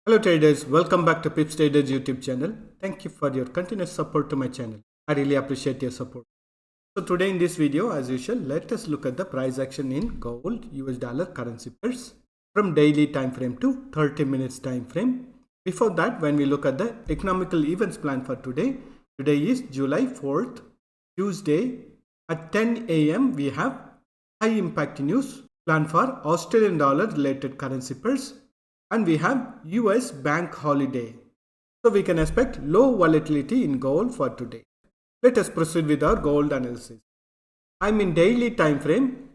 Hello traders, welcome back to PipsTraders YouTube channel. Thank you for your continuous support to my channel. I really appreciate your support. So today in this video, as usual, let us look at the price action in gold, US dollar currency pairs from daily time frame to 30 minutes time frame. Before that, when we look at the economical events plan for today, today is July 4th, Tuesday at 10 a.m. we have high impact news plan for Australian dollar related currency pairs. And we have US bank holiday. So we can expect low volatility in gold for today. Let us proceed with our gold analysis. I'm in daily time frame,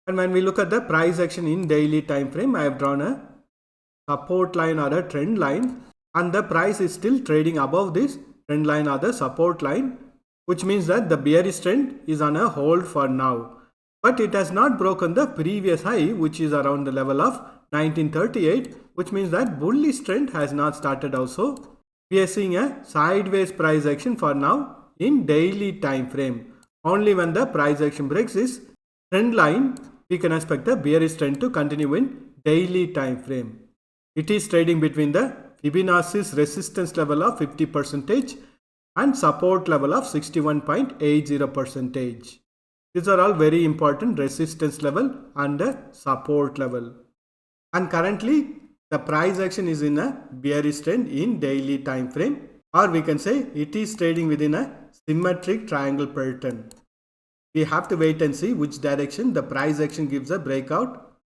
and when we look at the price action in daily time frame, I have drawn a support line or a trend line, and the price is still trading above this trend line or the support line, which means that the bearish trend is on a hold for now. But it has not broken the previous high, which is around the level of 1938, which means that bullish trend has not started also. We are seeing a sideways price action for now in daily time frame. Only when the price action breaks this trend line, we can expect the bearish trend to continue in daily time frame. It is trading between the Fibonacci's resistance level of 50% and support level of 61.80%. These are all very important resistance level and the support level. And currently the price action is in a bearish trend in daily time frame, or we can say it is trading within a symmetric triangle pattern. We have to wait and see which direction the price action gives a breakout,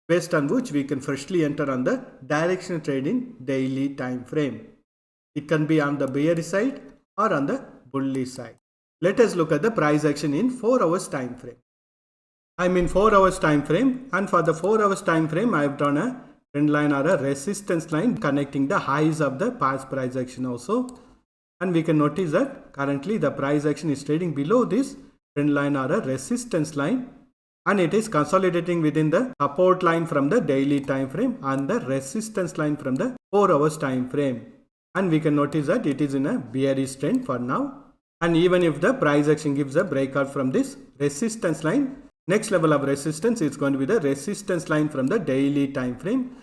based on which we can freshly enter on the directional trade in daily time frame. It can be on the bearish side or on the bullish side. Let us look at the price action in 4 hours time frame. I'm in 4 hours time frame, and for the 4 hours time frame I have drawn a trend line or a resistance line connecting the highs of the past price action also. And we can notice that currently the price action is trading below this trend line or a resistance line, and it is consolidating within the support line from the daily time frame and the resistance line from the 4 hours time frame. And we can notice that it is in a bearish trend for now. And even if the price action gives a breakout from this resistance line, next level of resistance is going to be the resistance line from the daily time frame.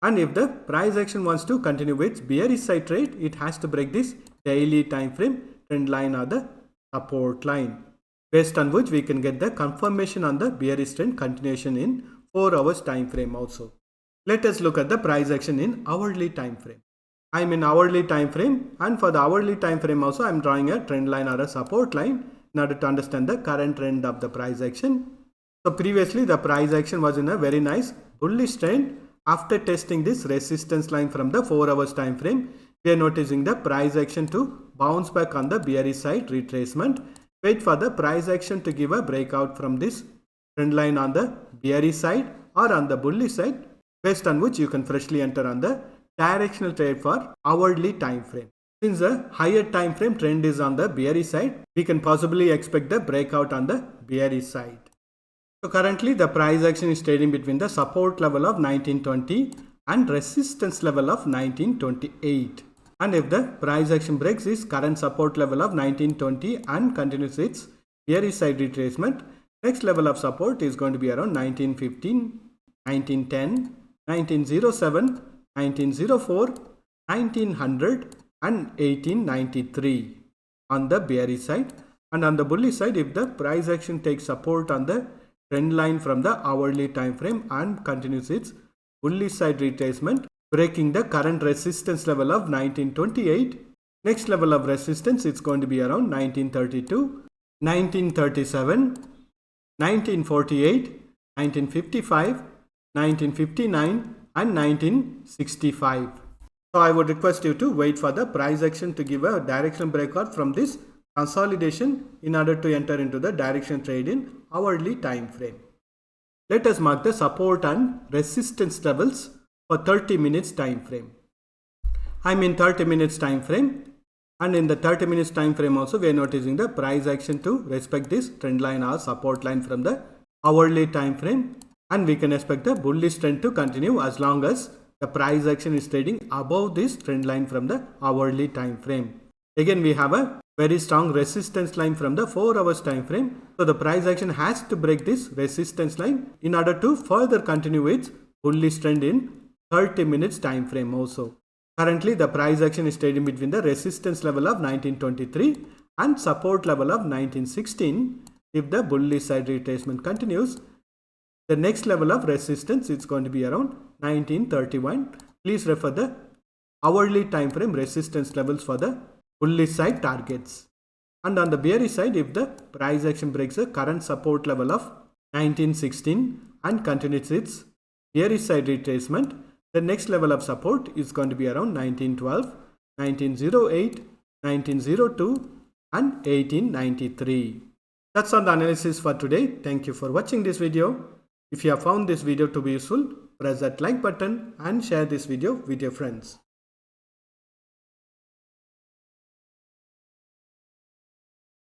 And if the price action wants to continue its bearish side trade, it has to break this daily time frame trend line or the support line, based on which we can get the confirmation on the bearish trend continuation in 4 hours time frame also. Let us look at the price action in hourly time frame. I'm in hourly time frame, and for the hourly time frame also I'm drawing a trend line or a support line in order to understand the current trend of the price action. So previously the price action was in a very nice bullish trend. After testing this resistance line from the 4 hours time frame, we are noticing the price action to bounce back on the bearish side retracement. Wait for the price action to give a breakout from this trend line on the bearish side or on the bullish side, based on which you can freshly enter on the directional trade for hourly time frame. Since the higher time frame trend is on the bearish side, we can possibly expect the breakout on the bearish side. So currently the price action is trading between the support level of 1920 and resistance level of 1928. And if the price action breaks this current support level of 1920 and continues its bearish side retracement, next level of support is going to be around 1915, 1910, 1907, 1904, 1900 and 1893 on the bearish side. And on the bullish side, if the price action takes support on the trend line from the hourly time frame and continues its bullish side retracement, breaking the current resistance level of 1928, next level of resistance is going to be around 1932, 1937, 1948, 1955, 1959 and 1965. So I would request you to wait for the price action to give a direction breakout from this consolidation in order to enter into the direction trade in hourly time frame. Let us mark the support and resistance levels for 30 minutes time frame. I'm in 30 minutes time frame, and in the 30 minutes time frame also we are noticing the price action to respect this trend line or support line from the hourly time frame, and we can expect the bullish trend to continue as long as the price action is trading above this trend line from the hourly time frame. Again, we have a very strong resistance line from the 4 hours time frame. So the price action has to break this resistance line in order to further continue its bullish trend in 30 minutes time frame also. Currently, the price action is trading between the resistance level of 1923 and support level of 1916. If the bullish side retracement continues, the next level of resistance is going to be around 1931. Please refer the hourly time frame resistance levels for the bullish side targets. And on the bearish side, if the price action breaks the current support level of 1916 and continues its bearish side retracement, the next level of support is going to be around 1912, 1908, 1902 and 1893. That's all the analysis for today. Thank you for watching this video. If you have found this video to be useful, press that like button and share this video with your friends.